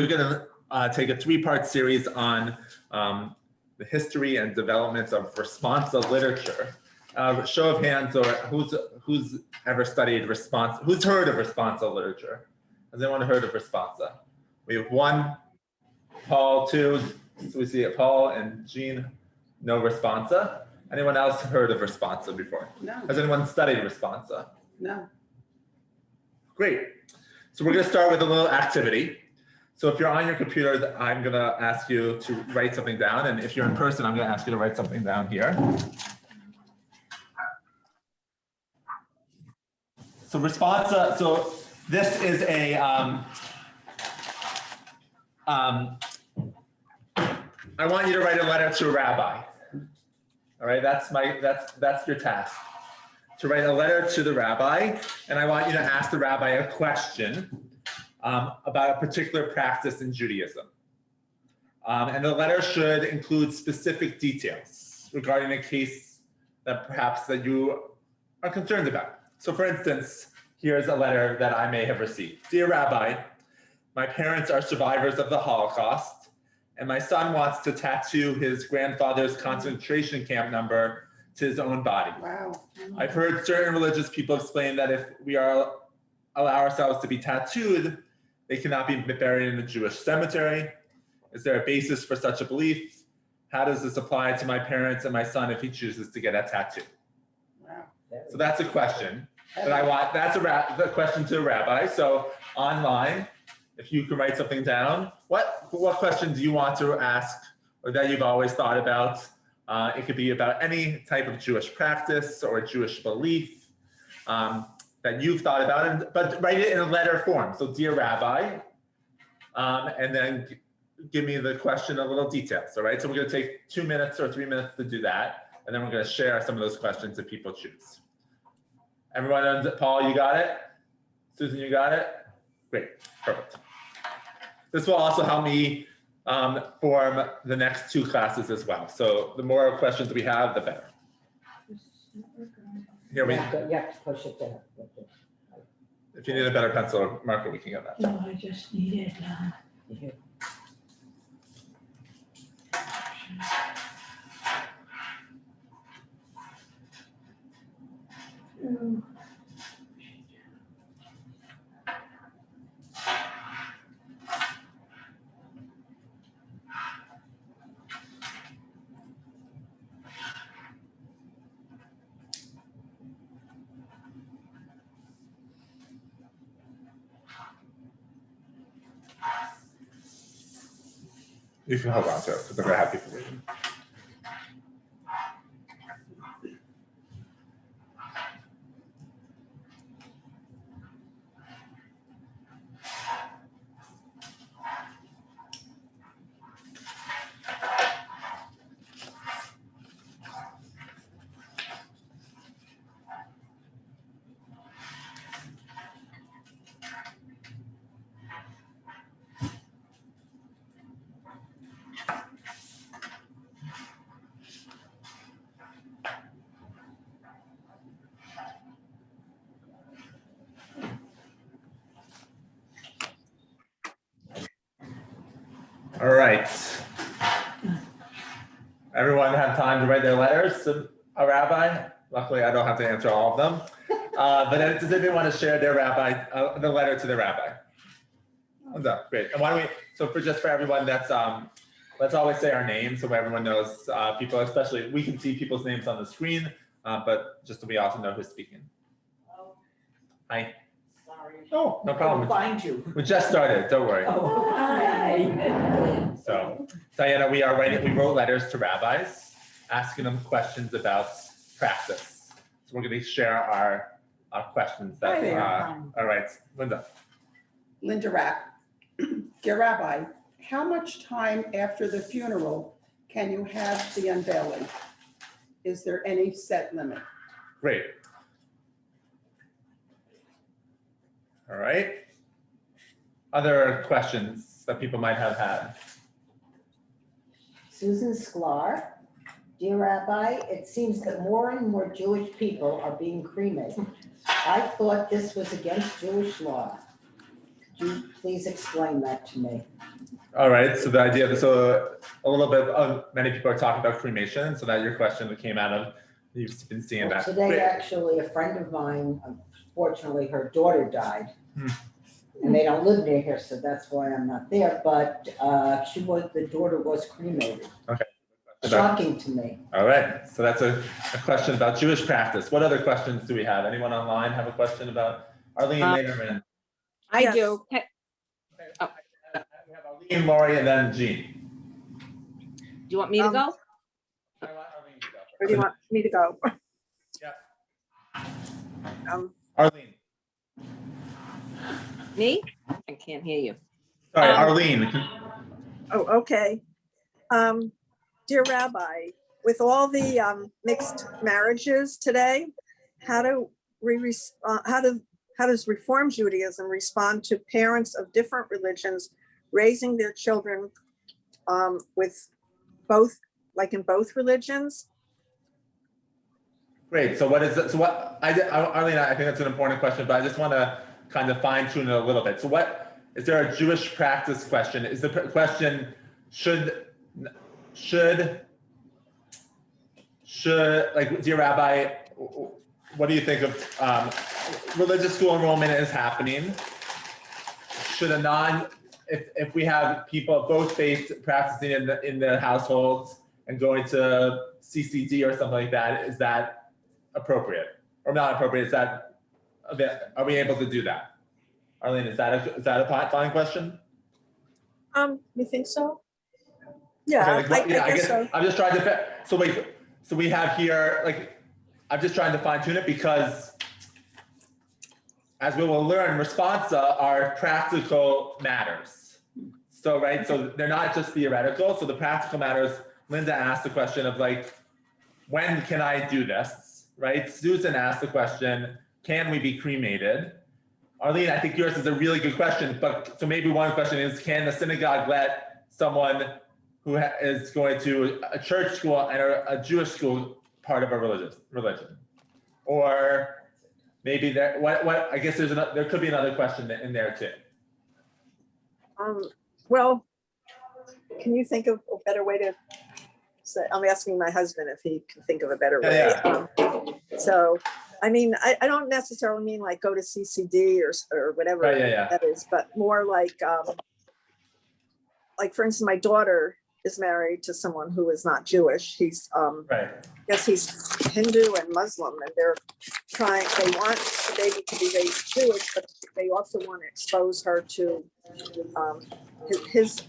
We're going to take a three-part series on the history and development of Responsa literature. Show of hands, or who's ever studied Responsa? Who's heard of Responsa literature? Has anyone heard of Responsa? We have one, Paul, two. So we see it, Paul and Jean. No Responsa. Anyone else heard of Responsa before? No. Has anyone studied Responsa? No. Great. So we're going to start with a little activity. So if you're on your computer, I'm going to ask you to write something down. And if you're in person, I'm going to ask you to write something down here. So Responsa, so this is a, I want you to write a letter to a rabbi. All right, that's your task. To write a letter to the rabbi, and I want you to ask the rabbi a question about a particular practice in Judaism. And the letter should include specific details regarding a case that perhaps that you are concerned about. So for instance, here's a letter that I may have received. Dear Rabbi, my parents are survivors of the Holocaust, and my son wants to tattoo his grandfather's concentration camp number to his own body. Wow. I've heard certain religious people explain that if we allow ourselves to be tattooed, they cannot be buried in a Jewish cemetery. Is there a basis for such a belief? How does this apply to my parents and my son if he chooses to get a tattoo? Wow. So that's a question that I want. That's the question to a rabbi. So online, if you can write something down, what question do you want to ask, or that you've always thought about? It could be about any type of Jewish practice or Jewish belief that you've thought about, but write it in a letter form. So dear Rabbi, and then give me the question in a little details, all right? So we're gonna take 2 minutes or 3 minutes to do that, and then we're gonna share some of those questions if people choose. Everyone, Paul, you got it? Susan, you got it? Great, perfect. This will also help me form the next 2 classes as well. So the more questions we have, the better. Here we. You have to push it down. If you need a better pencil or marker, we can get that. No, I just needed. You can hold on to it because I'm going to have people reading. All right. Everyone have time to write their letters to a rabbi? Luckily, I don't have to answer all of them. But does anybody want to share their rabbi, the letter to the rabbi? No, great. And why don't we, so for everyone, that's, let's always say our name so everyone knows people, especially, we can see people's names on the screen, but just so we also know who's speaking. Hi. Sorry. Oh, no problem. Find you. We just started, don't worry. Oh, hi. So, Diana, we wrote letters to rabbis, asking them questions about practice. So we're going to share our questions. That, Hi there. All right, Linda. Linda Rapp. Dear Rabbi, how much time after the funeral can you have the unveiling? Is there any set limit? Great. All right. Other questions that people might have had? Susan Sklar. Dear Rabbi, it seems that more and more Jewish people are being cremated. I thought this was against Jewish law. Could you please explain that to me? All right, so the idea, so a little bit of, many people are talking about cremation, so that your question that came out of, you've been seeing Well, that. today, Great. actually, a friend of mine, unfortunately, her daughter died. Hmm. And they don't live near here, so that's why I'm not there, but the daughter was cremated. Okay. Shocking to me. All right, so that's a question about Jewish practice. What other questions do we have? Anyone online have a question about Arlene Laterman? I Yes. do. We have Arlene, Lori, and then Jean. Do you want me to go? I want Arlene to go first. Or do you want me to go? Yeah. Arlene. Me? I can't hear you. Sorry, Arlene. Oh, okay. Dear Rabbi, with all the mixed marriages today, how does Reform Judaism respond to parents of different religions raising their children with both, like in both religions? Great. So what is it? So what Arlene, I think that's an important question, but I just want to kind of fine tune it a little bit. So what is there a Jewish practice question? Is the question should like, dear Rabbi, what do you think of religious school enrollment is happening? Should if we have people of both faiths practicing in their households and going to CCD or something like that, is that appropriate or not appropriate? Is that, are we able to do that? Arlene, is that a fine question? You think so? Yeah, Okay, like, I guess so. I'm just trying to, so we have here, like, I'm just trying to fine tune it because as we will learn, responsa are practical matters. So, right, so they're not just theoretical. So the practical matters, Linda asked the question of like, when can I do this, right? Susan asked the question, can we be cremated? Arlene, I think yours is a really good question, but so maybe one question is, can the synagogue let someone who is going to a church school and a Jewish school part of a religion? Or maybe there, I guess there could be another question in there too. Well, can you think of a better way to say? I'm asking my husband if he can think of a better way. Yeah. So, I mean, I don't necessarily mean like go to CCD or whatever that is, but more like for instance, my daughter is married to someone who is not Jewish. He's I guess he's Hindu and Muslim, and they want the baby to be raised Jewish, but they also want to expose her to his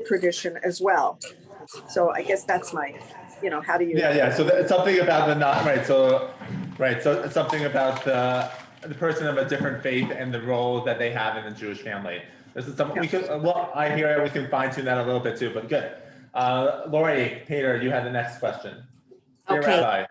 tradition as well. So I guess that's my, how do you? Yeah. So it's something about the not right. So it's something about the person of a different faith and the role that they have in the Jewish family. This is something we could. Well, I hear we can fine tune that a little bit too, but good. Lori, Peter, you had the next question. Dear Rabbi.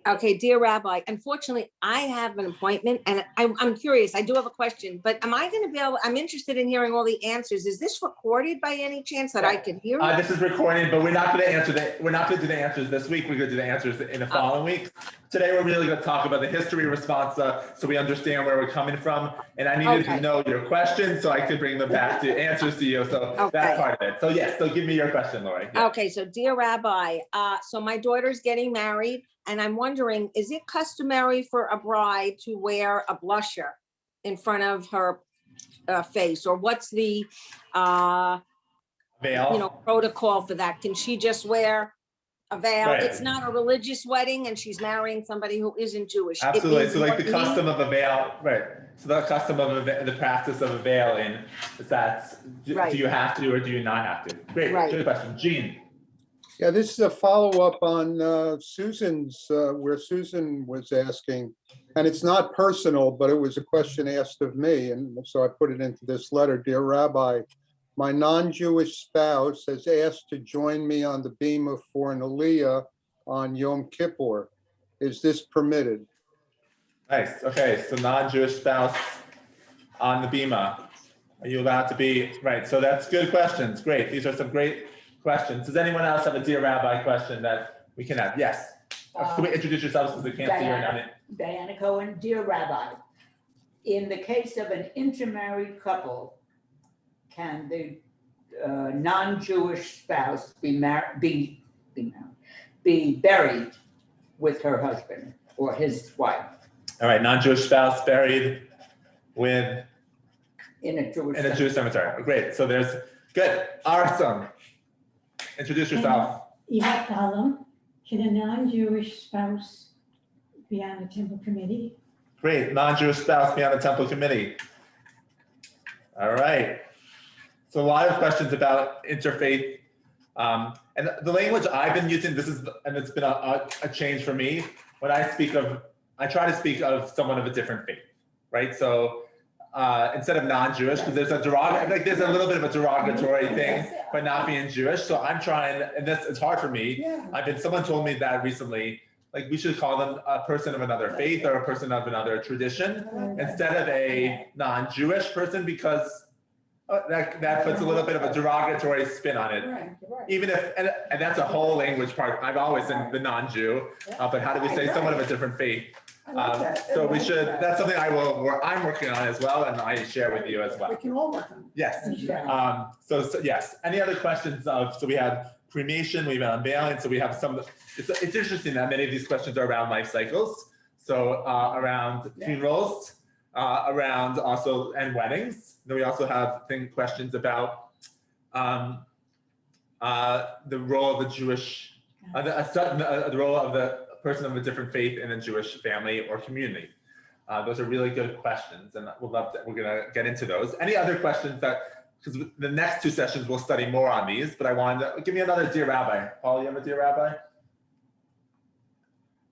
Okay, dear Rabbi, unfortunately, I have an appointment and I'm curious, I do have a question, but am I going to I'm interested in hearing all the answers. Is this recorded by any chance that I can hear? This is recorded, but we're not going to answer we're not going to do the answers this week. We're going to do the answers in the following week. Today, we're really going to talk about the history responsa so we understand where we're coming from. And I needed to know your questions so I could bring them back to answers to you. So that's part of it. So yes, so give me your question, Lori. Yeah. Okay, so dear Rabbi, so my daughter's getting married. And I'm wondering, is it customary for a bride to wear a blusher in front of her face? Or what's the veil? Protocol for that? Can she just wear a veil? Right. It's not a religious wedding and she's marrying somebody who isn't Jewish. Absolutely. So like the custom of a veil, right. So the custom of the practice of a veiling, is that, do you have to or do you not have to? Great, good question. Jean. Yeah, this is a follow-up on Susan's, where Susan was asking, and it's not personal, but it was a question asked of me, and so I put it into this letter. Dear Rabbi, my non-Jewish spouse has asked to join me on the bima for an aliyah on Yom Kippur. Is this permitted? Nice. Okay, so non-Jewish spouse on the bima. Are you allowed to be, right, so that's good questions. Great. These are some great questions. Does anyone else have a Dear Rabbi question that we can have? Yes. Can we introduce yourselves because we can't see your name? Diana Cohen, Dear Rabbi. In the case of an intermarried couple can the non-Jewish spouse be buried with her husband or his wife All right, non-Jewish spouse buried with in a Jewish in a Jewish cemetery. Great. So there's good. Awesome. Introduce yourself. Eva Palam, can a non-Jewish spouse be on the temple committee? Great. Non-Jewish spouse be on the temple committee. All right. So a lot of questions about interfaith. And the language I've been using, and it's been a change for me. When I speak of, I try to speak of someone of a different faith, right? So instead of non-Jewish, because there's a little bit of a derogatory thing by not being Jewish. So I'm trying, and it's hard for me. Yeah. Someone told me that recently, like we should call them a person of another faith or a person of another tradition instead of a non-Jewish person, because that puts a little bit of a derogatory spin on it. Right. Even if, and that's a whole language part. I've always been the non-Jew, but how do we say someone of a different faith? I like that. So I we like should, that. that's something I'm working on as well, and I share with you as We well. can all work on Yes. Yeah. So yes, any other questions so we have cremation, we have unveiling, so we have some, it's interesting that many of these questions are around life cycles. So around funerals, around also, and weddings. Then we also have questions about the role of the Jewish, the role of the person of a different faith in a Jewish family or community. Those are really good questions, and we're gonna get into those. Any other questions because the next two sessions we'll study more on these, but I wanted to give me another Dear Rabbi. Paul, you have a Dear Rabbi?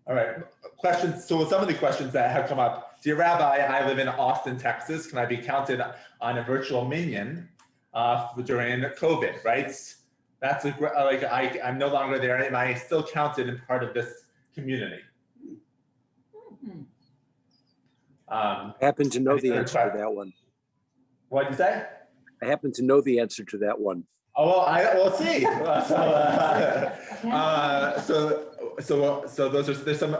All right, questions. So some of the questions that have come up. Dear Rabbi, I live in Austin, Texas. Can I be counted on a virtual minyan during COVID, right? That's I'm no longer there. Am I still counted in part of this community? I happen to know the answer to that one. What'd you say? I happen to know the answer to that one. Oh, well, we'll see. So there's some,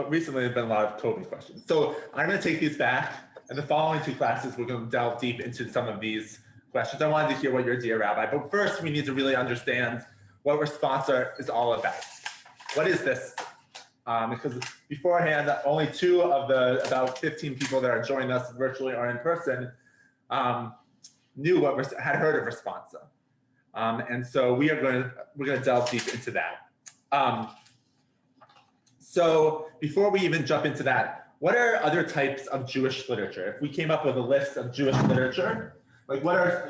recently there's been a lot of COVID questions. So I'm going to take these back, and the following two classes, we're going to delve deep into some of these questions. I wanted to hear what your Dear Rabbi, but first we need to really understand what Responsa is all about. What is this? Because beforehand, only 2 of the about 15 people that are joining us virtually or in person had heard of Responsa. And so we're going to delve deep into that. So before we even jump into that, what are other types of Jewish literature? If we came up with a list of Jewish literature, like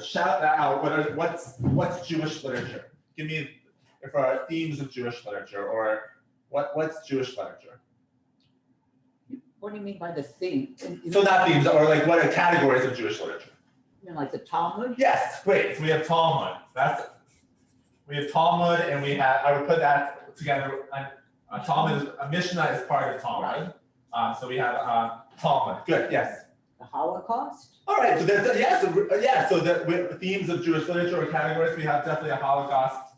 shout that out, what's Jewish literature? Give me, if there are themes of Jewish literature, or what's Jewish literature? What do you mean by the theme? So not themes, or like what are categories of Jewish literature? You mean like the Talmud? Yes, great. So we have Talmud. We have Talmud, and I would put that together. Talmud is a Mishnah is part of Talmud. So we have Talmud. Good. Yes. The Holocaust? All right. So there's So the themes of Jewish literature or categories, we have definitely a Holocaust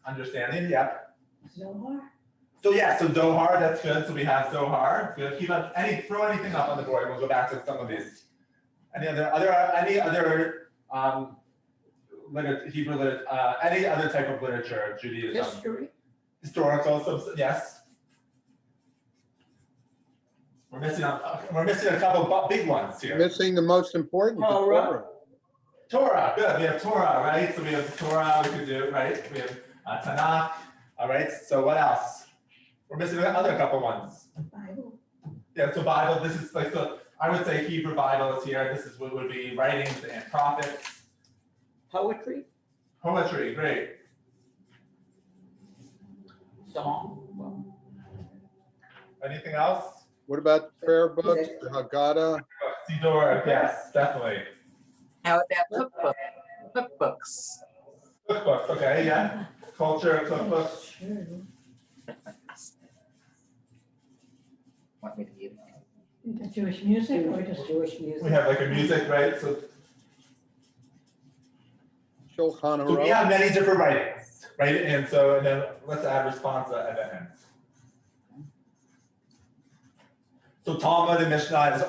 understanding. Yep. Zohar? So Zohar. That's good. So we have Zohar. Good. Throw anything up on the board. We'll go back to some of these. Any other Hebrew literature, any other type of literature, Judaism? History? Historical, yes. We're missing a couple of big ones here. Missing the most important. the Torah. Torah, good. We have Torah, right? So we have Torah. We could do right. We have Tanakh. All right. So what else? We're missing another couple ones. Bible? Yeah. So Bible. This is like I would say Hebrew Bible is here. This is what would be writings and prophets. Poetry? Poetry, great. Song? Anything else? What about the prayer books, the Haggadah? Siddur, yes, definitely. How about cookbooks? Cookbooks, okay, yeah. Culture, cookbooks. Want me to give? The Jewish music or just? Jewish music? We have like a music, right? So Shulchan we Aruch. have many different writings, right? And then let's add Responsa at the end. So Talmud and Mishnah is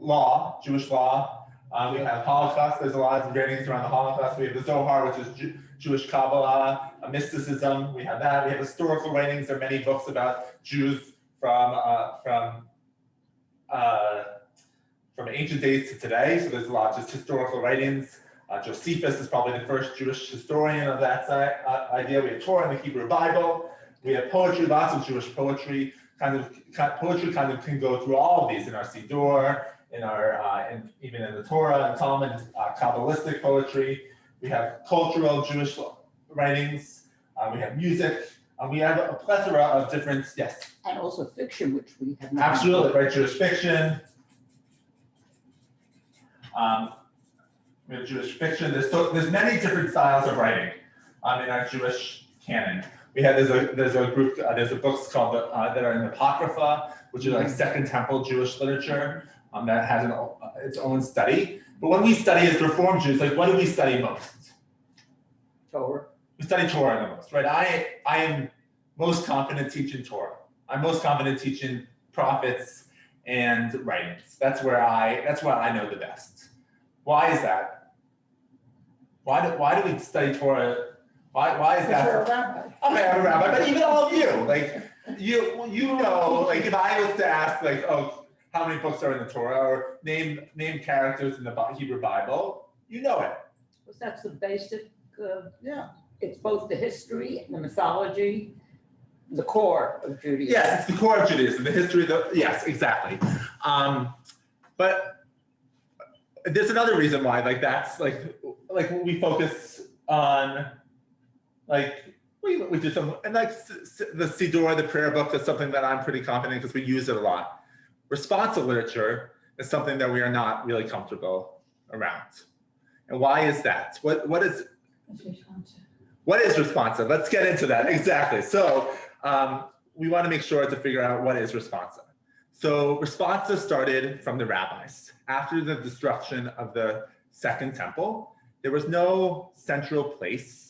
law, Jewish law. We have Holocaust. There's a lot of writings around the Holocaust. We have the Zohar, which is Jewish Kabbalah, mysticism. We have that. We have historical writings. There are many books about Jews from ancient days to today. So there's a lot of just historical writings. Josephus is probably the first Jewish historian of that idea. We have Torah and the Hebrew Bible. We have poetry, lots of Jewish poetry. Poetry kind of can go through all of these in our Siddur, even in the Torah and Talmud, Kabbalistic poetry. We have cultural Jewish writings. We have music. We have a plethora of different, yes. And also fiction, which we have not. Absolutely, right, Jewish fiction. We have Jewish fiction. There's many different styles of writing in our Jewish canon. There's a books called that are in the Apocrypha, which is like Second Temple Jewish literature that has its own study. But when we study as Reform Jews, like what do we study most? Torah. We study Torah the most, right? I am most confident teaching Torah. I'm most confident teaching prophets and writings. That's where I know the best. Why is that? Why do we study Torah? Why is that? You're a rabbi. Okay, I'm a rabbi, but even all of you, like you know, like if I was to ask, like, oh, how many books are in the Torah, or name characters in the Hebrew Bible, you know it. Because that's the basic. Yeah. It's both the history, the mythology, the core of Judaism. Yes, it's the core of Judaism, the history. Yes, exactly. But there's another reason why, like that's like we focus on. Like we do some, and like the Siddur, the prayer book, is something that I'm pretty confident because we use it a lot. Responsa literature is something that we are not really comfortable around. And why is that? What is responsa? Let's get into that. Exactly. So we want to make sure to figure out what is responsa. So responsa started from the rabbis. After the destruction of the Second Temple, there was no central place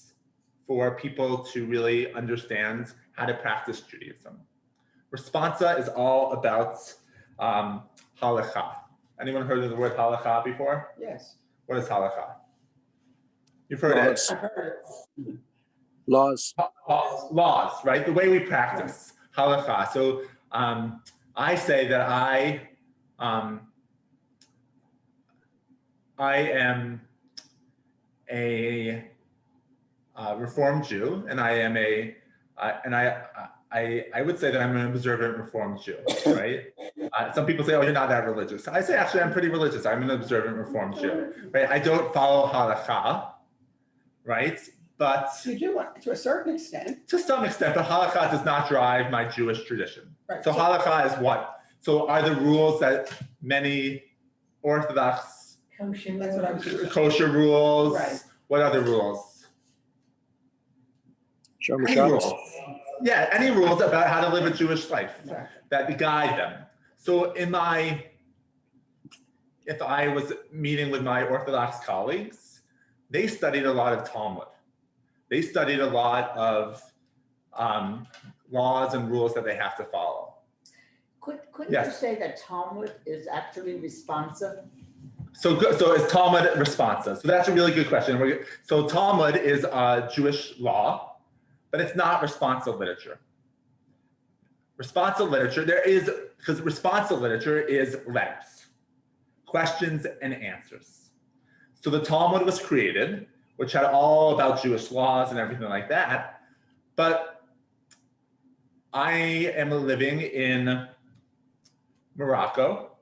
for people to really understand how to practice Judaism. Responsa is all about halakha. Anyone heard of the word halakha before? Yes. What is halakha? You've heard Laws. it. I heard it. Laws. Laws, right? The way we practice halakha. So I say that I am a Reformed Jew, and I am I would say that I'm an observant Reformed Jew, right? Some people say, oh, you're not that religious. I say, actually, I'm pretty religious. I'm an observant Reformed Jew, right? I don't follow halakha, right? But You do, to a certain extent. to some extent, but halakha does not drive my Jewish tradition. Right. So halakha is what? So are the rules that many Orthodox Kosher. That's what I was. kosher rules? Right. What other rules? Shomer Any Shabbos. rules. Yeah, any rules about how to live a Jewish life Exactly. that guide them. So if I was meeting with my Orthodox colleagues, they studied a lot of Talmud. They studied a lot of laws and rules that they have to follow. Couldn't Yes. you say that Talmud is actually responsive? So is Talmud responsive? So that's a really good question. So Talmud is Jewish law, but it's not responsa literature. Responsa literature, because responsa literature is letters, questions and answers. So the Talmud was created, which had all about Jewish laws and everything like that. But I am living in Morocco.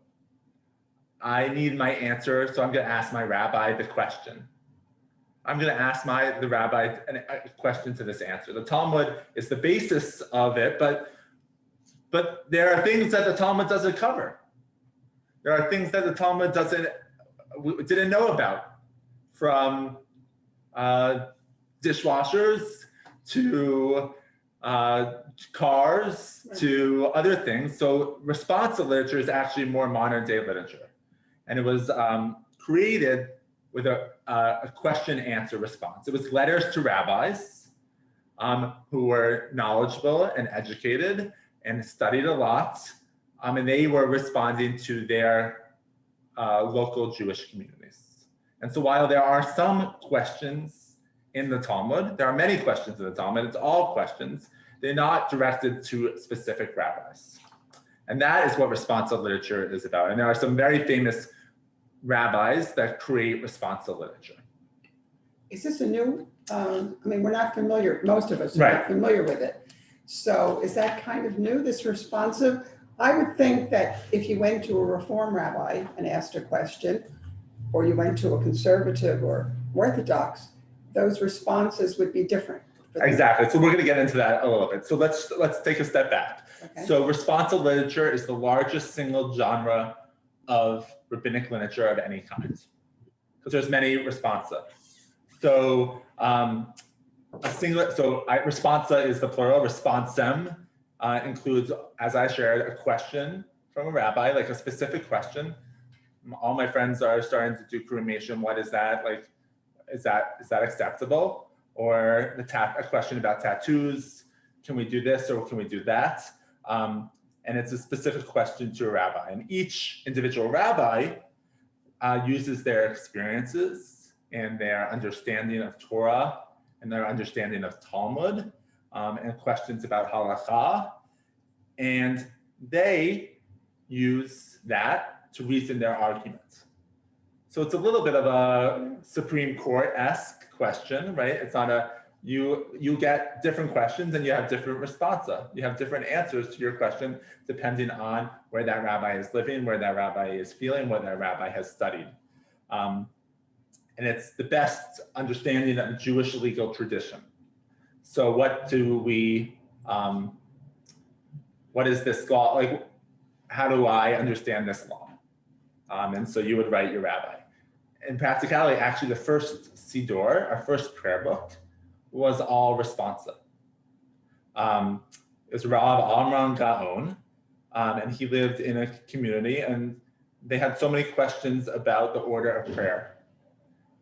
I need my answer, so I'm going to ask my rabbi the question. I'm going to ask the rabbi a question to this answer. The Talmud is the basis of it, but there are things that the Talmud doesn't cover. There are things that the Talmud didn't know about, from dishwashers to cars to other things. So responsa literature is actually more modern day literature. And it was created with a question-answer response. It was letters to rabbis who were knowledgeable and educated and studied a lot. And they were responding to their local Jewish communities. And so while there are some questions in the Talmud, there are many questions in the Talmud, it's all questions, they're not directed to specific rabbis. And that is what Responsa Literature is about. And there are some very famous rabbis that create Responsa Literature. Is this a new, I mean, we're not familiar, most of us are Right. not familiar with it. So is that kind of new, this responsive? I would think that if you went to a Reform rabbi and asked a question, or you went to a conservative or Orthodox, those responses would be different. for them. Exactly. So we're going to get into that a little bit. So let's take a step back. Okay. So Responsa Literature is the largest single genre of rabbinic literature of any kind, because there's many responsa. So responsa is the plural. Responsem includes, as I shared, a question from a rabbi, like a specific question. All my friends are starting to do cremation. What is that? Like, is that acceptable? Or a question about tattoos. Can we do this or can we do that? And it's a specific question to a rabbi. And each individual rabbi uses their experiences and their understanding of Torah and their understanding of Talmud and questions about halakha. And they use that to reason their argument. So it's a little bit of a Supreme Court-esque question, right? It's not a, you get different questions and you have different responsa. You have different answers to your question depending on where that rabbi is living, where that rabbi is feeling, what that rabbi has studied. And it's the best understanding of Jewish legal tradition. So what do we, what is this law? Like, how do I understand this law? And so you would write your rabbi. In practicality, actually the first Siddur, our first prayer book, was all responsa. It was Rav Amram Gaon, and he lived in a community and they had so many questions about the order of prayer.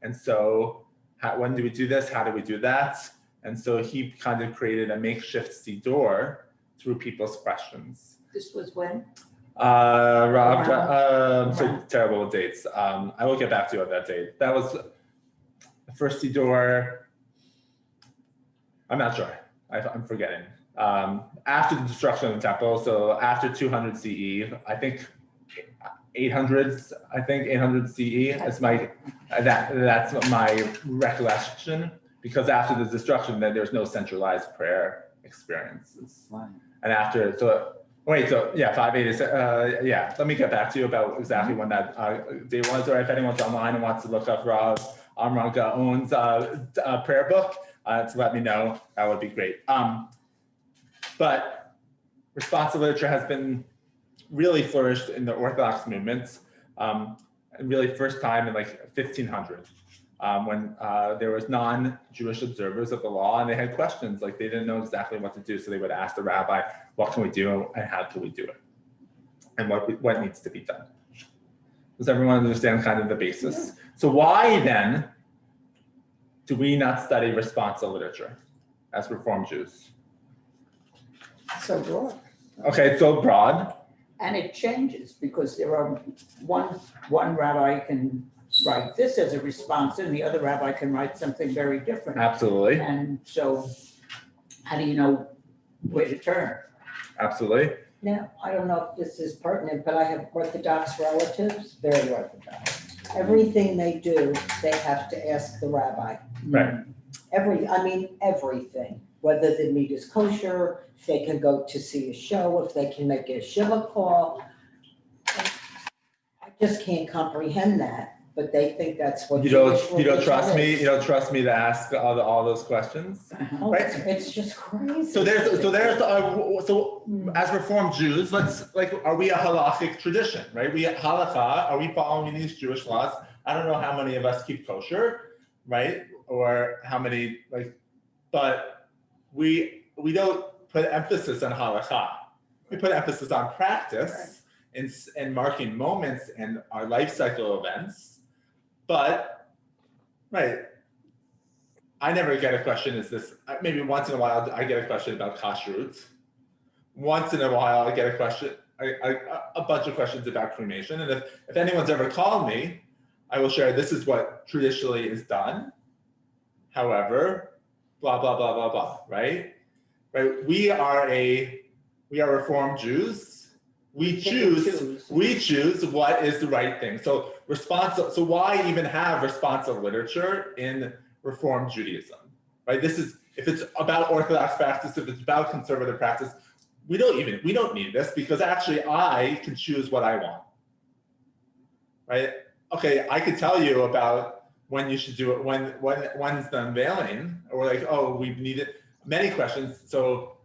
And so when do we do this? How do we do that? And so he kind of created a makeshift Siddur through people's questions. This was when? So terrible with dates. I will get back to you on that date. That was the first Siddur. I'm not sure. I'm forgetting. After the destruction of the temple, so after 200 CE, I think 800 CE is that's my recollection, because after the destruction, then there's no centralized prayer experiences. Wow. And after, yeah, 580. Yeah, let me get back to you about exactly when that day was, or if anyone's online and wants to look up Rav Amram Gaon's prayer book, to let me know, that would be great. But Responsa Literature has been really flourished in the Orthodox movements, and really first time in like 1500, when there was non-Jewish observers of the law and they had questions, like they didn't know exactly what to do. So they would ask the rabbi, what can we do and how can we do it? And what needs to be done? Does everyone understand kind of the basis? Yeah. So why then do we not study Responsa Literature as Reform Jews? So broad. Okay, it's so broad. And it changes because there are one rabbi can write this as a response and the other rabbi can write something very different. Absolutely. And so how do you know where to turn? Absolutely. Now, I don't know if this is pertinent, but I have Orthodox relatives, very Orthodox. Everything they do, they have to ask the rabbi. Right. Everything, whether the meat is kosher, if they can go to see a show, if they can make a shiva call. I just can't comprehend that, but they think that's what. You don't trust me. You don't trust me to ask all those questions, Oh, right? It's just crazy. So as Reformed Jews, are we a halachic tradition, right? We halakha, are we following these Jewish laws? I don't know how many of us keep kosher, right? Or how many but we don't put emphasis on halakha. We put emphasis on practice and marking moments and our life cycle events. But, right, I never get a question, maybe once in a while I get a question about kashrut. Once in a while I get a question, a bunch of questions about cremation. And if anyone's ever called me, I will share this is what traditionally is done. However, blah, blah, blah, blah, blah, right? Right? We are Reformed Jews. We choose what is the right thing. So why even have Responsa Literature in Reformed Judaism, right? If it's about Orthodox practice, if it's about conservative practice, we don't need this, because actually I can choose what I want, right? Okay, I could tell you about when you should do it, when's the unveiling, or like, oh, we've needed many questions. So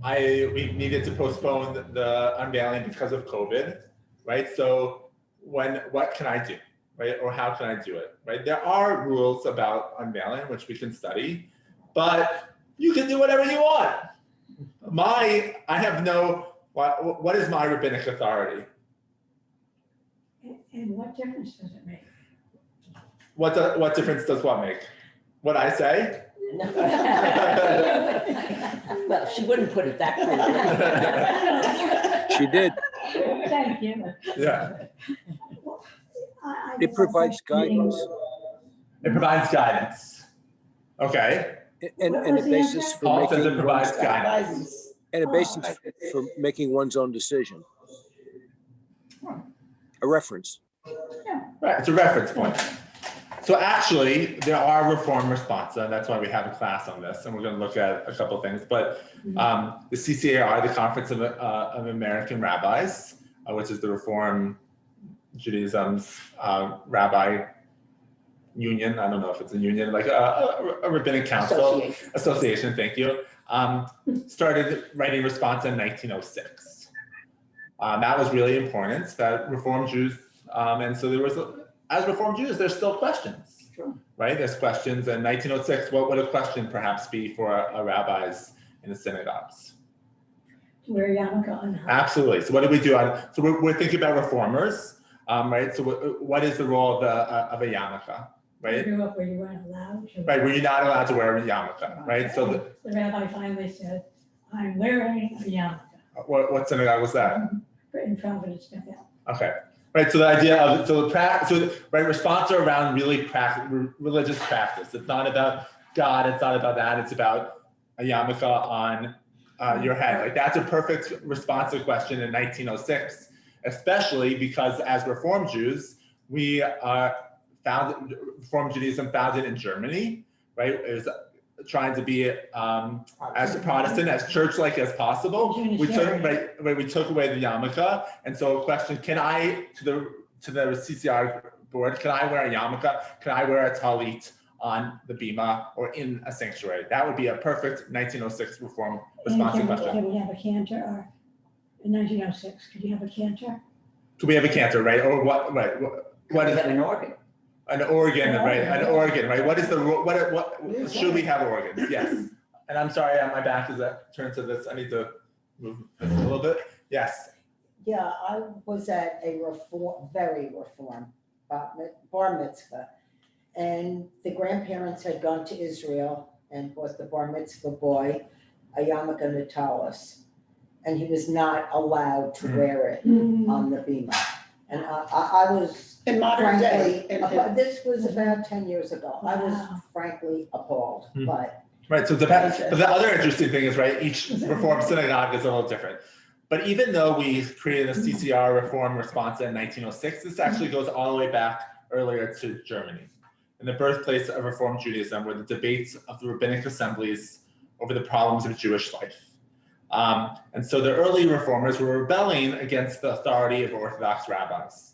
we needed to postpone the unveiling because of COVID, right? So what can I do, right? Or how can I do it, right? There are rules about unveiling, which we can study, but you can do whatever you want. What is my rabbinic authority? And what difference does it make? What difference does what make? What I say? Well, she wouldn't put it that clearly. She did. Thank you. Yeah. It provides guidance It provides guidance. Okay. and a basis for Paul says it making provides one's, guidance. and a basis for making one's own decision. A reference. Right, it's a reference point. So actually, there are Reform Responsa, and that's why we have a class on this, and we're going to look at a couple of things. But the CCAR, the Conference of American Rabbis, which is the Reform Judaism's rabbi union. I don't know if it's a union, like a rabbinic council association. Thank you. Started writing Responsa in 1906. That was really important. That Reform Jews, and so there was. As Reformed Jews, there's still questions, right? There's questions. In 1906, what would a question perhaps be for a rabbis in the synagogues? To wear yarmulke on. Absolutely. So what do we do? So we're thinking about reformers, right? So what is the role of a yarmulke, right? You grew up where you weren't allowed to. Right, where you're not allowed to wear a yarmulke, right? So the rabbi finally said, "I'm wearing a yarmulke." What synagogue was that? In Providence, Bethel. Okay. Right, so the idea of Responsa around really religious practice. It's not about God. It's not about that. It's about a yarmulke on your head. Like that's a perfect Responsa question in 1906, especially because as Reformed Jews, we founded Reformed Judaism founded in Germany. Right, it was trying to be as Protestant, as church-like as possible. We took away the yarmulke, and so a question: can I, to the CCR board, can I wear a yarmulke? Can I wear a talit on the bima or in a sanctuary? That would be a perfect 1906 Reform Responsa question. Can we have a cantor? Or in 1906, could you have a cantor? Could we have a cantor, right? Or what? Right? What is an organ? An organ, right? An organ, right? What is the what should we have organs? Yes. And I'm sorry, my back is turned to this. I need to move this a little bit. Yes. Yeah, I was at a very reform bar mitzvah, and the grandparents had gone to Israel and bought the bar mitzvah boy a yarmulke natalis, and he was not allowed to wear it on the bima. And I was in modern day. This was about 10 years ago. I was frankly appalled, but. Right, so but the other interesting thing is, right, each Reform synagogue is a little different. But even though we created a CCR Reform Responsa in 1906, this actually goes all the way back earlier to Germany, in the birthplace of Reform Judaism, where the debates of the rabbinic assemblies over the problems of Jewish life. And so the early reformers were rebelling against the authority of Orthodox rabbis,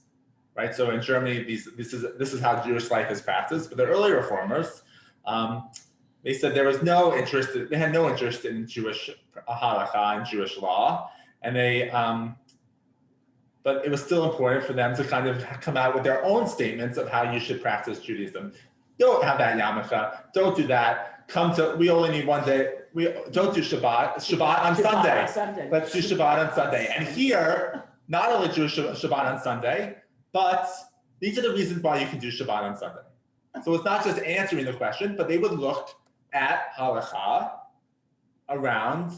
right? So in Germany, this is how Jewish life is practiced. But the early reformers, they said they had no interest in Jewish halakha and Jewish law, and but it was still important for them to kind of come out with their own statements of how you should practice Judaism. Don't have that yarmulke. Don't do that. We only need one day. We don't do Shabbat on Sunday. Let's do Shabbat on Sunday. And here, not only do Shabbat on Sunday, but these are the reasons why you can do Shabbat on Sunday. So it's not just answering the question, but they would look at halakha around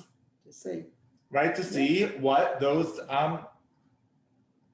right? To see what those,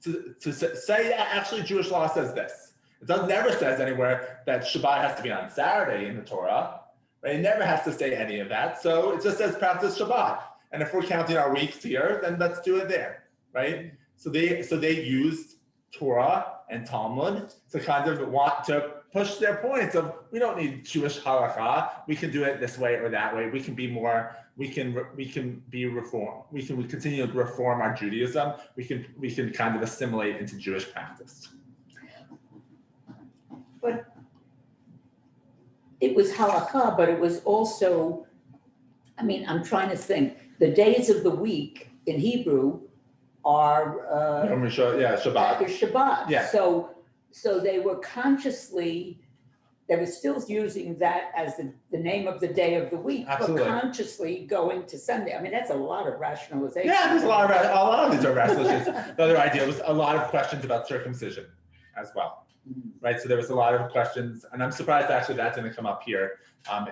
to say, yeah, actually Jewish law says this. It never says anywhere that Shabbat has to be on Saturday in the Torah, right? It never has to say any of that. So it just says practice Shabbat. And if we're counting our weeks here, then let's do it there, right? So they used Torah and Talmud to kind of want to push their points of, we don't need Jewish halakha. We can do it this way or that way. We can be more, we can be reformed. We continue to reform our Judaism. We can kind of assimilate into Jewish practice. But it was halakha, but it was also, I mean, I'm trying to think, the days of the week in Hebrew are Shabbat. Shabbat. Yeah. So they were consciously, they were still using that as the name of the day of the week, Absolutely. but consciously going to Sunday. I mean, that's a lot of rationalization. Yeah, there's a lot of these are rationalizations. The other idea was a lot of questions about circumcision as well, right? So there was a lot of questions, and I'm surprised actually that didn't come up here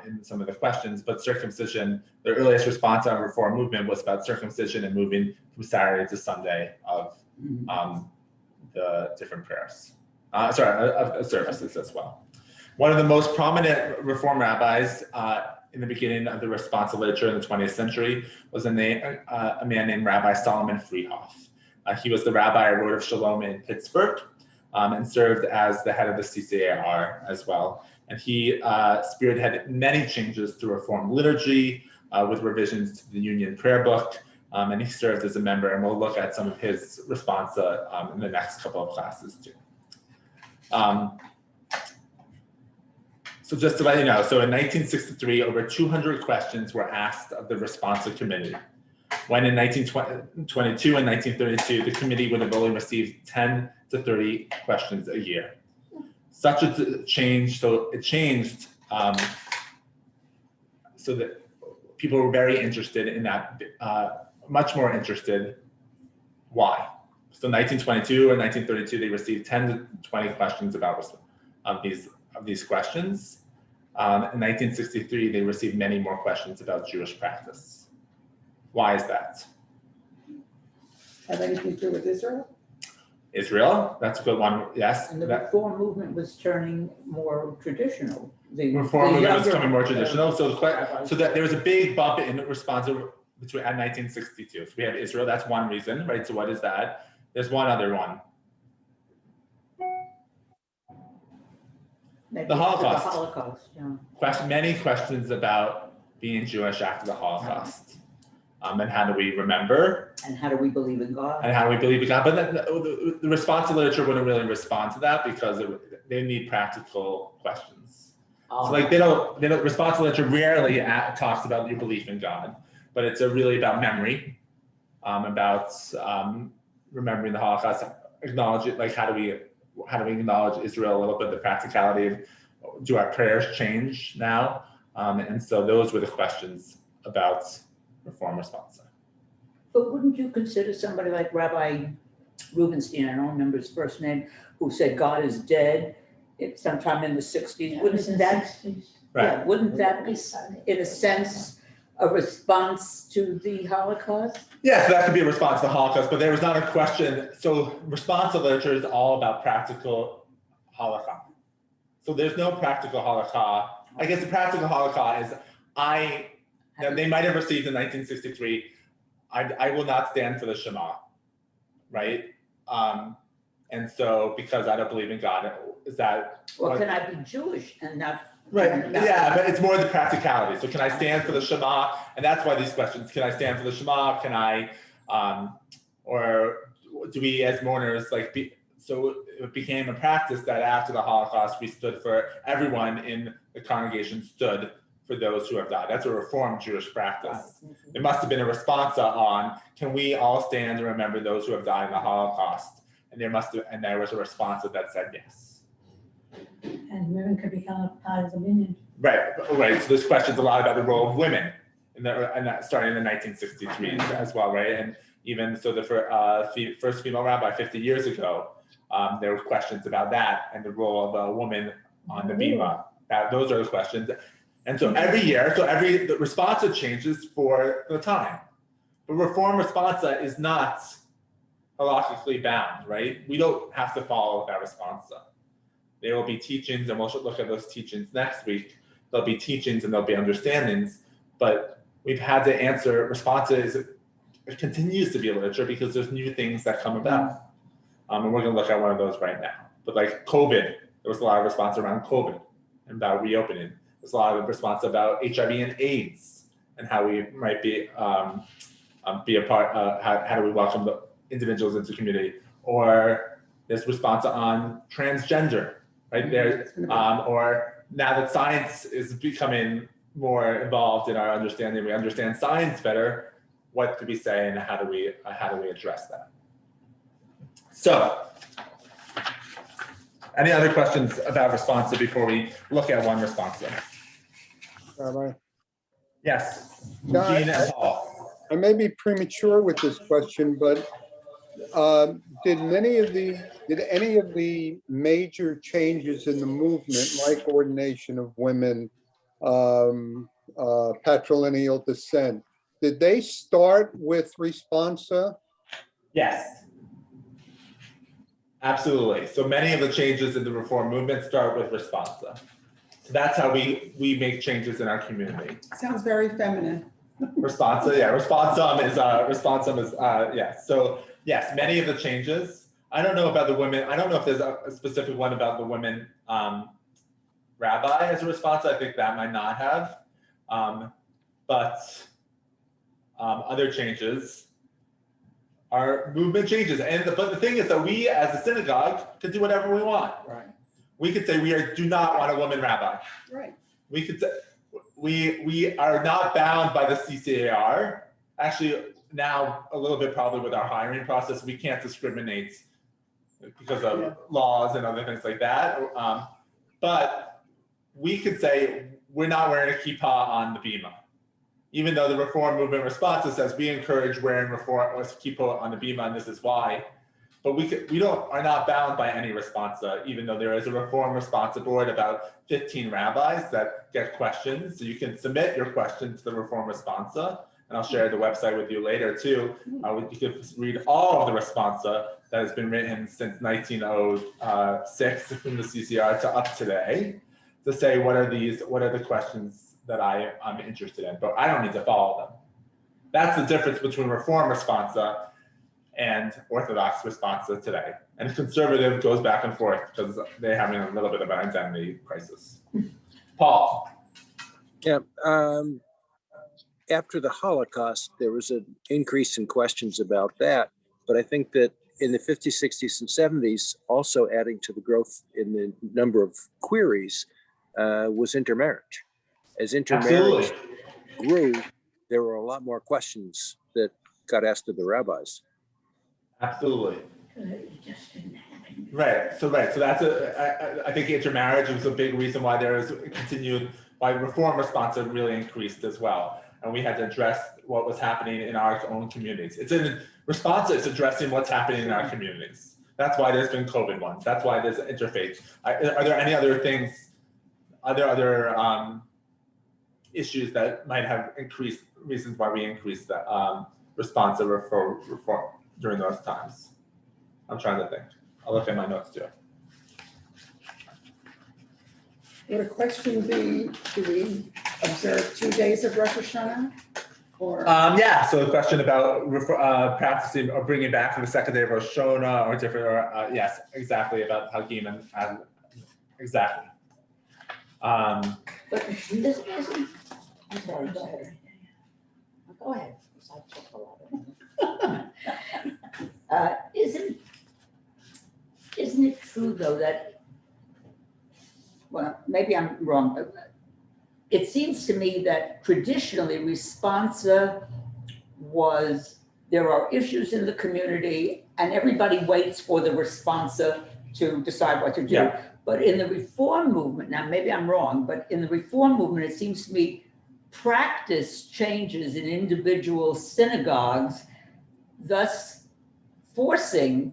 in some of the questions, but circumcision, the earliest response on Reform movement was about circumcision and moving from Saturday to Sunday of the different prayers. Of services as well. One of the most prominent Reform rabbis in the beginning of the Responsa Literature in the 20th century was a man named Rabbi Solomon Freehoff. He was the rabbi Road of Shalom in Pittsburgh and served as the head of the CCAR as well. And he spearheaded many changes to Reform liturgy with revisions to the Union Prayer Book. And he served as a member, and we'll look at some of his responsa in the next couple of classes too. So just to let you know, so in 1963, over 200 questions were asked of the Responsa Committee. When in 1922 and 1932, the committee would have only received 10 to 30 questions a year. Such a change, so it changed so that people were very interested in that, much more interested. Why? So 1922 and 1932, they received 10 to 20 questions about these questions. In 1963, they received many more questions about Jewish practice. Why is that? Have anything to do with Israel? Israel, that's a good one, yes. And the Reform movement was turning more traditional. The Reform movement was younger- becoming more traditional. So that there was a big bump in response at 1962. So we have Israel, that's one reason, right? So what is that? There's one other one. Maybe The after Holocaust. The Holocaust, yeah. Many questions about being Jewish after the Holocaust. And how do we remember? And how do we believe in God? And how do we believe in God? But then the Responsa Literature wouldn't really respond to that because they need practical questions. So like they don't Responsa Literature rarely talks about your belief in God, but it's really about memory, about remembering the Holocaust, acknowledge it, like how do we acknowledge Israel a little bit, the practicality of, do our prayers change now? And so those were the questions about Reform Responsa. But wouldn't you consider somebody like Rabbi Rubenstein, I don't remember his first name, who said God is dead sometime in the 60s? Wouldn't that, Right. wouldn't that be, in a sense, a response to the Holocaust? Yeah, so that could be a response to the Holocaust, but there was not a question. So Responsa Literature is all about practical halakha. So there's no practical halakha. I guess the practical halakha is they might have received in 1963, I will not stand for the Shema, right? And so because I don't believe in God, is that... Or can I be Jewish and not... Right, yeah, but it's more the practicality. So can I stand for the Shema? And that's why these questions, can I stand for the Shema? Can I, or do we as mourners, so it became a practice that after the Holocaust, we stood for, everyone in the congregation stood for those who have died. That's a Reformed Jewish practice. There must have been a responsa on, can we all stand and remember those who have died in the Holocaust? And there was a responsa that said yes. And women could be held out as a minyan. Right. So this question's a lot about the role of women, starting in the 1963 as well, right? And even so, the first female rabbi 50 years ago, there were questions about that and the role of a woman on the bima. Those are the questions. And so every year, the response changes for the time. But Reform Responsa is not halakhically bound, right? We don't have to follow that Responsa. There will be teachings, and we'll look at those teachings next week. There'll be teachings and there'll be understandings, but we've had to answer. Responsa it continues to be a literature because there's new things that come about. And we're gonna look at one of those right now. But like COVID, there was a lot of response around COVID and about reopening. There's a lot of response about HIV and AIDS and how we might be a part, how do we welcome the individuals into the community? Or there's response on transgender, right? There, or now that science is becoming more involved in our understanding, we understand science better. What do we say, and how do we address that? So, any other questions about Responsa before we look at one Responsa? Rabbi? Yes, No, Gene and Paul. I may be premature with this question, but did any of the major changes in the movement, like ordination of women, patrilineal descent, did they start with Responsa? Yes, absolutely. So many of the changes in the reform movement start with Responsa. So that's how we make changes in our community. Sounds very feminine. Responsa, yeah. Responsum is yes. So yes, many of the changes. I don't know about the women. I don't know if there's a specific one about the women rabbi as a response. I think that might not have. But other changes are movement changes. But the thing is that we as a synagogue can do whatever we want. Right. We could say do not want a woman rabbi. Right. We could say we are not bound by the CCAR. Actually, now a little bit probably with our hiring process, we can't discriminate because of laws and other things like that. But we could say we're not wearing a kippah on the bima. Even though the reform movement response says we encourage wearing reform or kippah on the bima, and this is why. But we are not bound by any responsa, even though there is a reform responsa board about 15 rabbis that get questions. So you can submit your question to the reform responsa, and I'll share the website with you later too. You can read all of the responsa that has been written since 1906 from the CCR to up today, to say what are the questions that I'm interested in, but I don't need to follow them. That's the difference between reform responsa and Orthodox responsa today. And conservative goes back and forth because they're having a little bit of an identity crisis. Paul. Yeah, after the Holocaust, there was an increase in questions about that. But I think that in the 50s, 60s, and 70s, also adding to the growth in the number of queries was intermarriage. As intermarriage grew, there were a lot more questions that got asked of the rabbis. Absolutely. Right. So that's I think intermarriage was a big reason why there is continued, why reform response really increased as well. And we had to address what was happening in our own communities. It's in response, it's addressing what's happening in our communities. That's why there's been COVID ones. That's why there's interfaith. Are there any other things, other issues that might have increased, reasons why we increased the response to reform during those times? I'm trying to think. I'll look at my notes too. Would a question be, do we observe 2 days of Rosh Hashanah? Or yeah, so the question about practicing or bringing back the second day of Rosh Hashanah or different, or yes, exactly, about Hagim and exactly. But this isn't, I'm sorry, go ahead. Go ahead. I talk a lot. Isn't it true though that, well, maybe I'm wrong. It seems to me that traditionally responsa was, there are issues in the community and everybody waits for the responsa to decide what to do. Yeah. But in the reform movement, now maybe I'm wrong, but in the reform movement, it seems to me practice changes in individual synagogues, thus forcing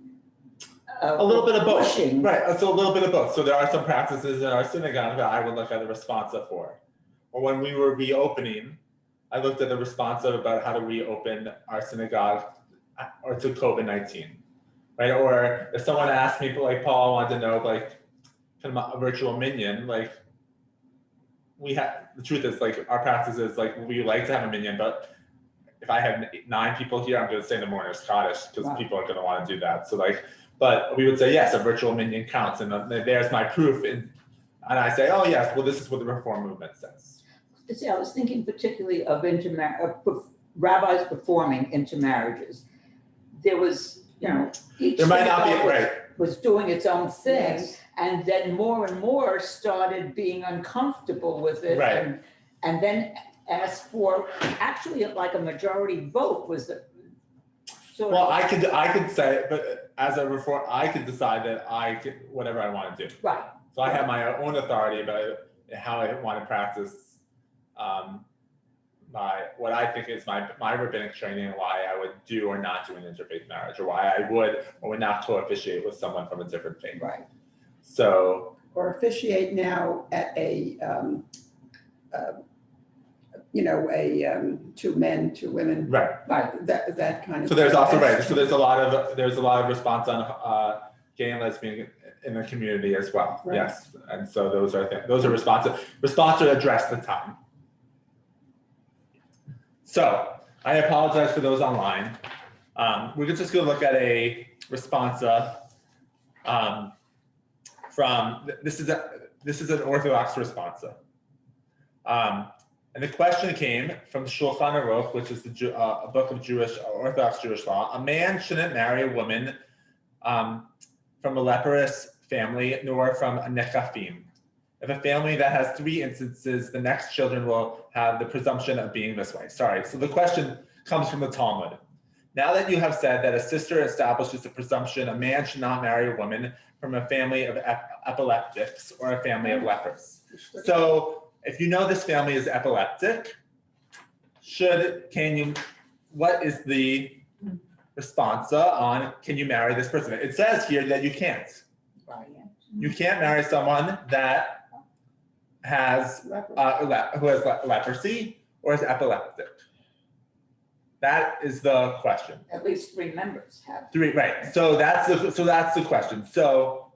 a little bit of both, pushing. right? So a little bit of both. So there are some practices in our synagogue that I would look at the responsa for, or when we were reopening, I looked at the responsa about how to reopen our synagogue or to COVID-19, right? Or if someone asked me, like Paul wanted to know, like kind of a virtual minyan, like the truth is like our practice is like we like to have a minyan, but if I have 9 people here, I'm going to say in the mourner's Kaddish because people are going to want to do that. So like, but we would say, yes, a virtual minyan counts. And there's my proof. And I say, oh yes, well, this is what the Reform movement says. See, I was thinking particularly of rabbis performing intermarriages. There was, each There might not be, synagogue right. was doing its own thing. Yes. And then more and more started being uncomfortable with it. Right. And then asked for, actually like a majority vote was the sort Well, of. I could say, but as a reform, I could decide that I could, whatever I want to do. Right. So I have my own authority about how I want to practice what I think is my rabbinic training and why I would do or not do an interfaith marriage, or why I would or would not co-officiate with someone from a different faith. Right. So. Or officiate now at a 2 men, 2 women. Right. That kind of. So there's also, right, so there's a lot of response on gay and lesbian in the community as well. Right. Yes. And so those are responses to address the time. So I apologize for those online. We're just going to look at a responsa from, this is an Orthodox responsa. And the question came from Shulchan Aruch, which is a book of Orthodox Jewish law. A man shouldn't marry a woman from a leprous family, nor from a nekafim. If a family that has 3 instances, the next children will have the presumption of being this way. Sorry, so the question comes from the Talmud. Now that you have said that a sister establishes a presumption, a man should not marry a woman from a family of epileptics or a family of lepers. So if you know this family is epileptic, what is the responsa on can you marry this person? It says here that you can't. You can't marry someone that has who has leprosy or is epileptic. That is the question. At least 3 members have. 3, right? So that's the question. So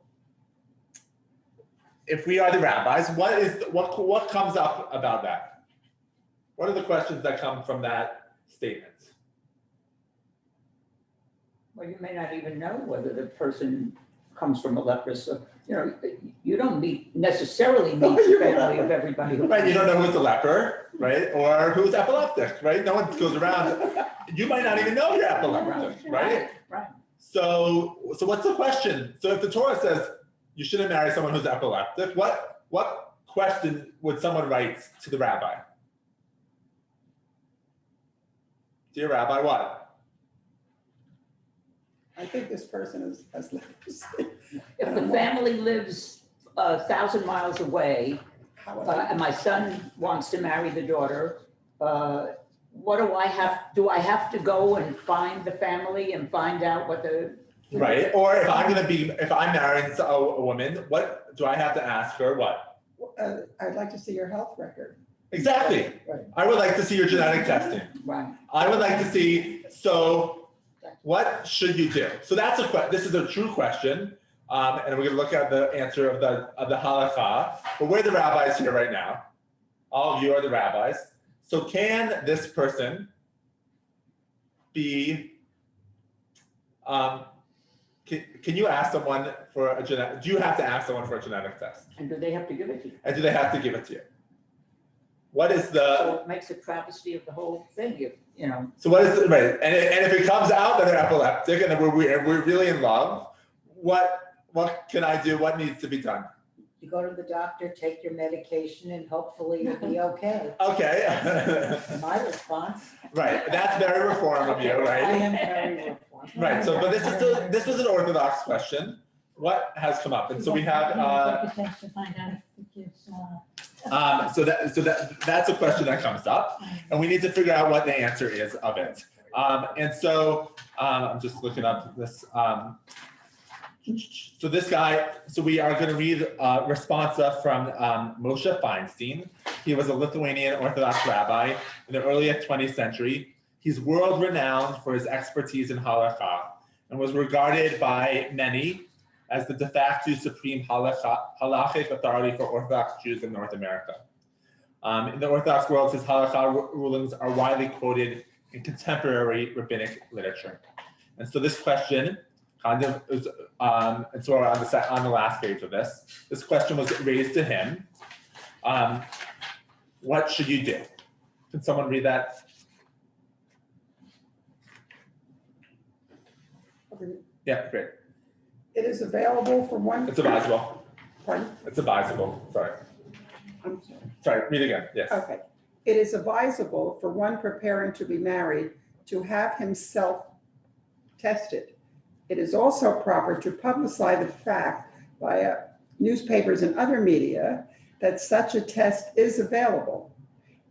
if we are the rabbis, what comes up about that? What are the questions that come from that statement? Well, you may not even know whether the person comes from a leprous. So, you don't necessarily meet the family of everybody. Right, you don't know who's a leper, right? Or who's epileptic, right? No one goes around. You might not even know you're epileptic, right? Right. So what's the question? So if the Torah says you shouldn't marry someone who's epileptic, what question would someone write to the rabbi? Dear Rabbi, what? I think this person has leprosy. If the family lives 1,000 miles away, and my son wants to marry the daughter, what do I have? Do I have to go and find the family and find out what the? Right. Or if I'm marrying a woman, what do I have to ask her? What? I'd like to see your health record. Exactly. Right. I would like to see your genetic testing. Right. I would like to see. So, what should you do? So this is a true question, and we're going to look at the answer of the halakha. But we're the rabbis here right now. All of you are the rabbis. So can this person be? Can you ask someone for a genetic? Do you have to ask someone for a genetic test? And do they have to give it to you? And do they have to give it to you? What is the? So it makes a travesty of the whole thing, So what is it, right? And if it comes out that they're epileptic and we're really in love, what can I do? What needs to be done? You go to the doctor, take your medication, and hopefully you'll be okay. Okay. My response. Right. That's very reform of you, I right? am very reformed. Right. So, but this was an Orthodox question. What has come up? And so we have. To find out if the kids. So that's a question that comes up, and we need to figure out what the answer is of it. And so I'm just looking up this. So this guy, so we are going to read Responsa from Moshe Feinstein. He was a Lithuanian Orthodox rabbi in the early 20th century. He's world renowned for his expertise in halakha and was regarded by many as the de facto supreme halachic authority for Orthodox Jews in North America. In the Orthodox world, his halakha rulings are widely quoted in contemporary rabbinic literature. And so this question kind of is, and so on the last page of this question was raised to him. What should you do? Can someone read that? Yeah, great. It is available for one. It's advisable. Pardon? It's advisable. Sorry. I'm sorry. Sorry, read again. Yes. Okay. It is advisable for one preparing to be married to have himself tested. It is also proper to publicize the fact via newspapers and other media that such a test is available.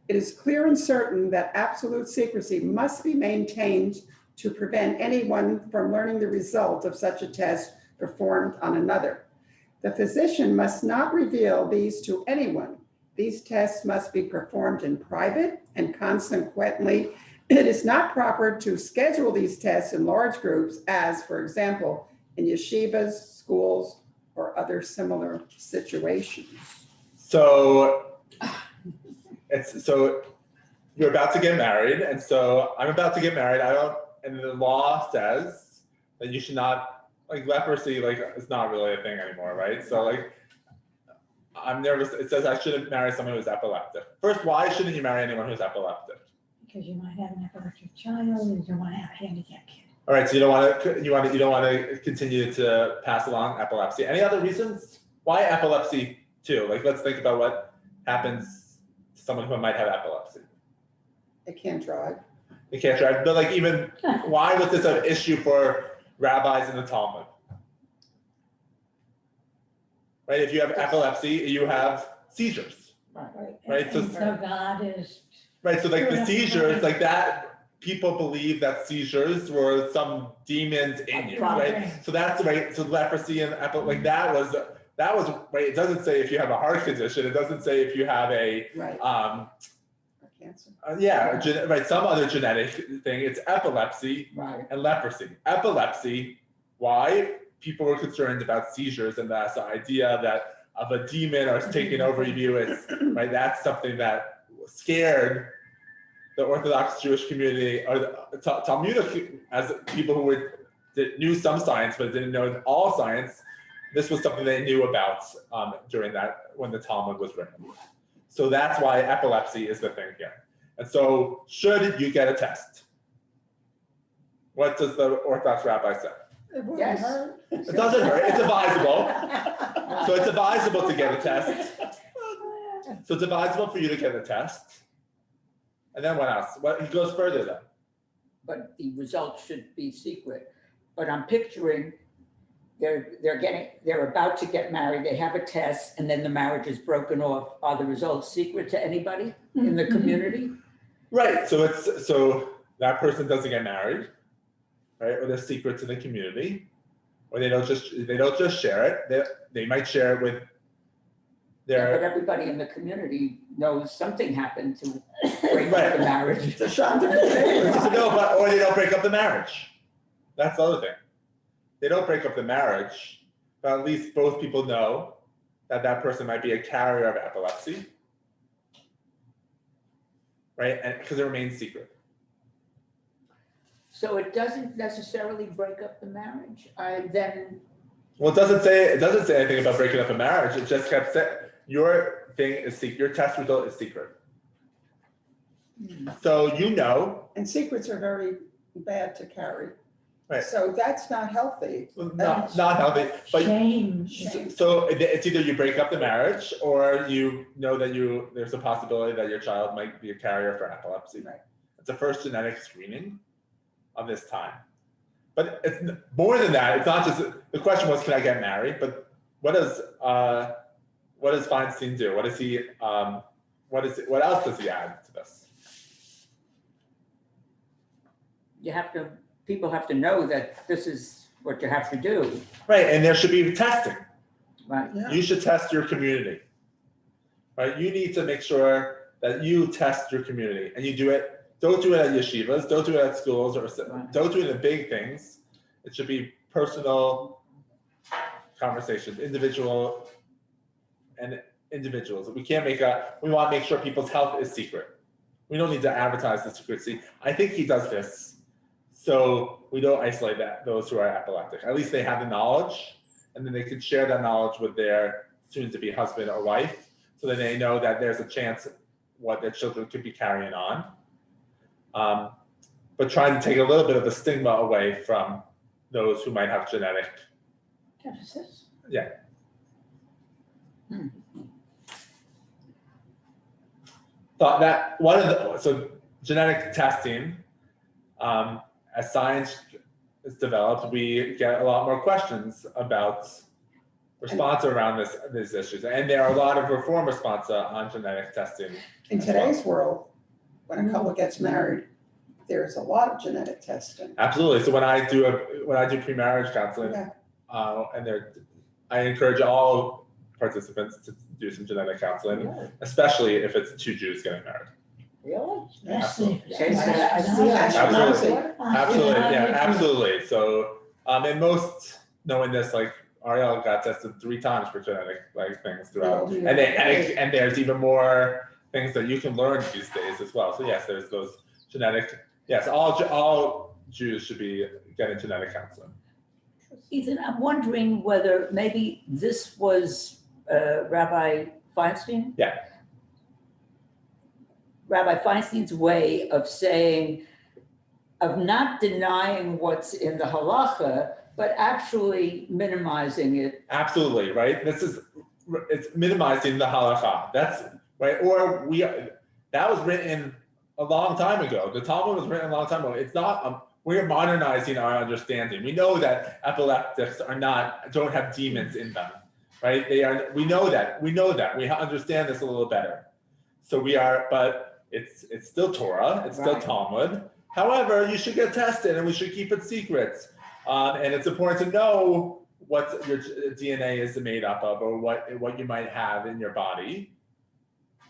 It is clear and certain that absolute secrecy must be maintained to prevent anyone from learning the result of such a test performed on another. The physician must not reveal these to anyone. These tests must be performed in private, and consequently, it is not proper to schedule these tests in large groups as, for example, in yeshivas, schools, or other similar situations. So you're about to get married, and so I'm about to get married. And the law says that you should not, like, leprosy, like, it's not really a thing anymore, right? So, like, I'm nervous. It says I shouldn't marry someone who's epileptic. First, why shouldn't you marry anyone who's epileptic? Because you might have an epileptic child, and you don't want to have a handicapped kid. All right, so you don't want to continue to pass along epilepsy. Any other reasons? Why epilepsy too? Like, let's think about what happens to someone who might have epilepsy. They can't drive. They can't drive, but like, even why was this an issue for rabbis in the Talmud? Right, if you have epilepsy, you have seizures. Right, And so God is. Right, so like the seizures, like that, people believe that seizures were some demons in you, right? So that's right. So leprosy and like that was right. It doesn't say if you have a heart condition. It doesn't say if you have a Cancer. Right. Some other genetic thing. It's epilepsy and leprosy. Epilepsy. Why? People were concerned about seizures, and that's the idea that of a demon or taking over you. It's right. That's something that scared the Orthodox Jewish community, or the Talmudic, as people who knew some science but didn't know all science. This was something they knew about during that, when the Talmud was written. So that's why epilepsy is the thing here. And so, should you get a test? What does the Orthodox rabbi say? It wouldn't Yes. hurt. It doesn't hurt. It's advisable. So it's advisable to get a test. So it's advisable for you to get a test. And then what else? He goes further then. But the results should be secret. But I'm picturing they're about to get married, they have a test, and then the marriage is broken off. Are the results secret to anybody in the community? Right. So that person doesn't get married, right? Or they're secret to the community, or they don't just share it. They might share it with their. But everybody in the community knows something happened to break up the marriage. It's a shot to the Or they don't break up the marriage. That's the other thing. They don't break up the marriage, but at least both people know that that person might be a carrier of epilepsy, right? And because it remains secret. So it doesn't necessarily break up the marriage. Well, it doesn't say anything about breaking up a marriage. It just kept saying your thing is secret. Your test result is secret. So you know. And secrets are very bad to carry. Right. So that's not healthy. Not healthy. But Shame. so it's either you break up the marriage, or you know that there's a possibility that your child might be a carrier for epilepsy. Right. It's the first genetic screening of this time. But it's more than that. It's not just the question was, can I get married? But what does Feinstein do? What does he? What else does he add to this? People have to know that this is what you have to do, Right, and there should be testing. right? Yeah. You should test your community. Right, you need to make sure that you test your community and you do it, don't do it at yeshivas, don't do it at schools, or don't do it in big things. It should be personal conversations, individuals. We can't we want to make sure people's health is secret. We don't need to advertise the secrecy. I think he does this so we don't isolate those who are epileptic. At least they have the knowledge, and then they can share that knowledge with their soon-to-be husband or wife, so that they know that there's a chance what their children could be carrying on. But trying to take a little bit of the stigma away from those who might have genetic. Deficits. Yeah. Thought that so genetic testing, as science is developed, we get a lot more questions about responsa around these issues, and there are a lot of reform responsa on genetic testing. In today's world, when a couple gets married, there's a lot of genetic testing. Absolutely. So when I do pre-marriage counseling, Yeah. I encourage all participants to do some genetic counseling, especially if it's two Jews getting married. Really? Especially. Absolutely, yeah, absolutely. So, and most knowing this, like Ariel got tested 3 times for genetic things throughout, and there's even more things that you can learn these days as well. So yes, there's those genetic. Yes, all Jews should be getting genetic counseling. Ethan, I'm wondering whether maybe this was Rabbi Feinstein? Yeah. Rabbi Feinstein's way of saying, of not denying what's in the halacha, but actually minimizing it. Absolutely, right? It's minimizing the halacha. That's right. Or that was written a long time ago. The Talmud was written a long time ago. It's not, we're modernizing our understanding. We know that epileptics don't have demons in them, right? We know that. We understand this a little better. So but it's still Torah, it's still Talmud. However, you should get tested and we should keep it secret. And it's important to know what your DNA is made up of, or what you might have in your body.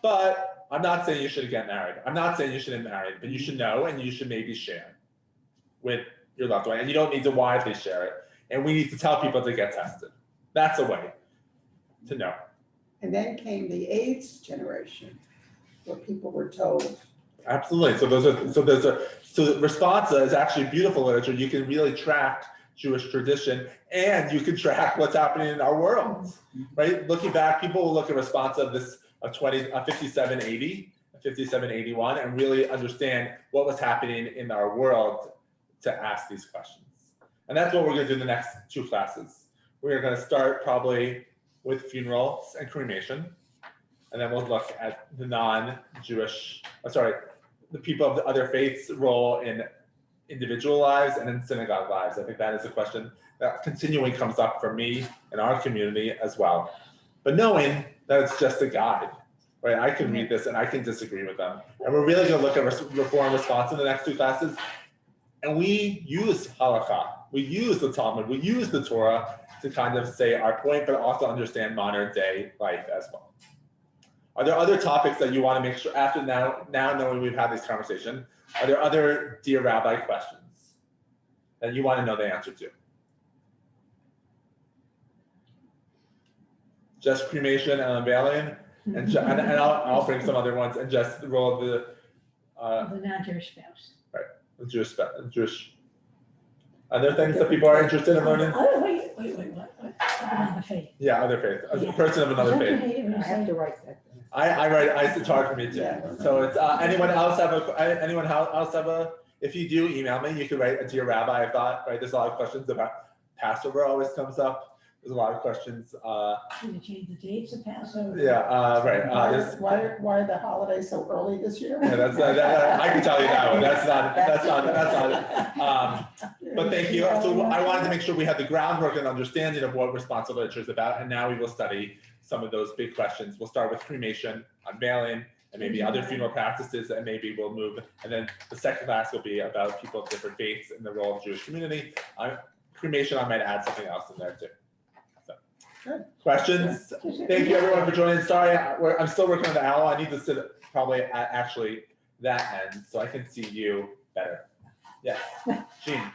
But I'm not saying you should get married. I'm not saying you shouldn't marry, but you should know, and you should maybe share with your loved one. And you don't need to widely share it. And we need to tell people to get tested. That's a way to know. And then came the AIDS generation, where people were told. Absolutely. So Responsa is actually beautiful literature. You can really track Jewish tradition, and you can track what's happening in our world, right? Looking back, people will look at Responsa of 5780, 5781, and really understand what was happening in our world to ask these questions. And that's what we're going to do in the next 2 classes. We're going to start probably with funerals and cremation, and then we'll look at the the people of the other faiths' role in individual lives and in synagogue lives. I think that is a question that continually comes up for me and our community as well. But knowing that it's just a guide, right? I can read this and I can disagree with them. And we're really going to look at reform response in the next 2 classes. And we use halakha, we use the Talmud, we use the Torah to kind of say our point, but also understand modern day life as well. Are there other topics that you want to make sure, after now knowing we've had this conversation, are there other Dear Rabbi questions that you want to know the answer to? Just cremation and unveiling, and I'll bring some other ones, and just the role of the non-Jewish spouse. Right, the Jewish. Other things that people are interested in learning? Oh, wait, what? Another faith. Yeah, other faith, a person of another faith. I have to write that. It's hard for me too. So it's anyone else have a, if you do email me, you can write a Dear Rabbi, I thought, right? There's a lot of questions about Passover always comes up. There's a lot of questions. Should we change the dates of Passover? Yeah, right. Why are the holidays so early this year? Yeah, I can tell you that one. That's not it. But thank you. So I wanted to make sure we had the groundwork and understanding of what Responsa Literature is about, and now we will study some of those big questions. We'll start with cremation, unveiling, and maybe other funeral practices, and maybe we'll move. And then the second class will be about people of different faiths and the role of Jewish community. cremation, I might add something else in there too. So, good. Questions? Thank you everyone for joining. Sorry, I'm still working on the owl. I need to sit probably at actually that end so I can see you better. Yes, Gene.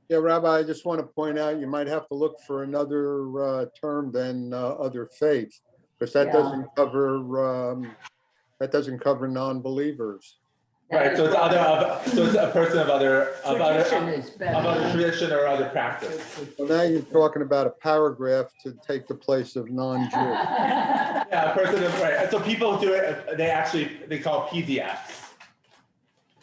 Yeah, Rabbi, I just want to point out, you might have to look for another term than other faith, because that Yeah. doesn't cover non-believers. Right, so it's so it's a person of other Tradition is of better. other tradition or other practice. Well, now you're talking about a paragraph to take the place of non-Jew. Yeah, a person of, right. So people do it. They call PDFs.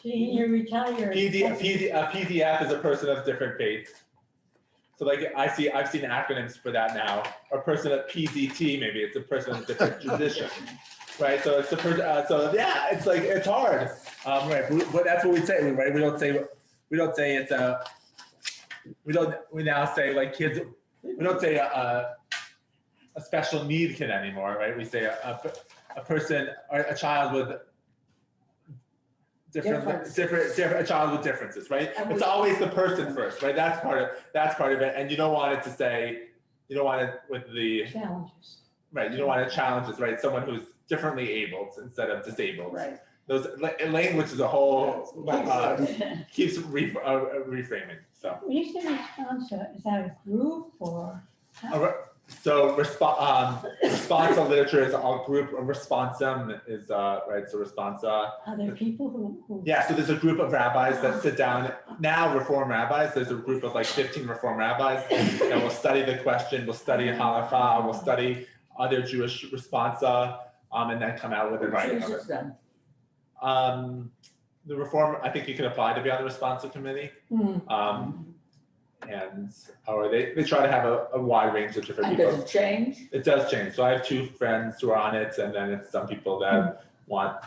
Gene, you're retired. PDF is a person of different faith. So like I've seen acronyms for that now. A person of PDT, maybe it's a person of different tradition. Right, so it's the so yeah, it's like it's hard. Right, but that's what we say. Right, we don't say it's a. We now say like kids. We don't say a special need kid anymore. Right, we say a person or a child with different a child with differences. Right, it's always the person first. Right, that's part of it, and you don't want it to say. You don't want it with the Challenges. Right, you don't want to challenge right? Someone who's differently abled instead of disabled. Right. Those language as a whole keeps reframing. So. When you say Responsa, is that a group or? So Responsa Literature is a group. Responsum is right. So Responsa. Are there people who? Yeah. So there's a group of rabbis that sit down now. Reform rabbis. There's a group of like 15 Reform rabbis that will study the question. We'll study halakha. We'll study other Jewish Responsa. And then come out with a writing of it. The Reform, I think you can apply to be on the Responsa committee. Or they try to have a wide range of different people. Does it change? It does change. So I have 2 friends who are on it, and then it's some people that want,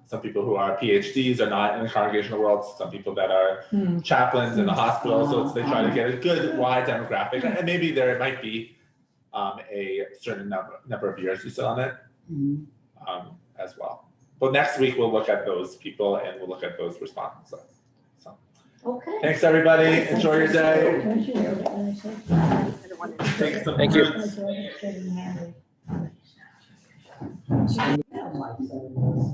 some people who are PhDs are not in the congregational world, some people that are chaplains in the hospital. So they try to get a good wide demographic, and maybe there might be a certain number of years you sit on it. As well. But next week we'll look at those people and we'll look at those responses. So Okay. thanks everybody. Enjoy your day. Thank you. Thank you.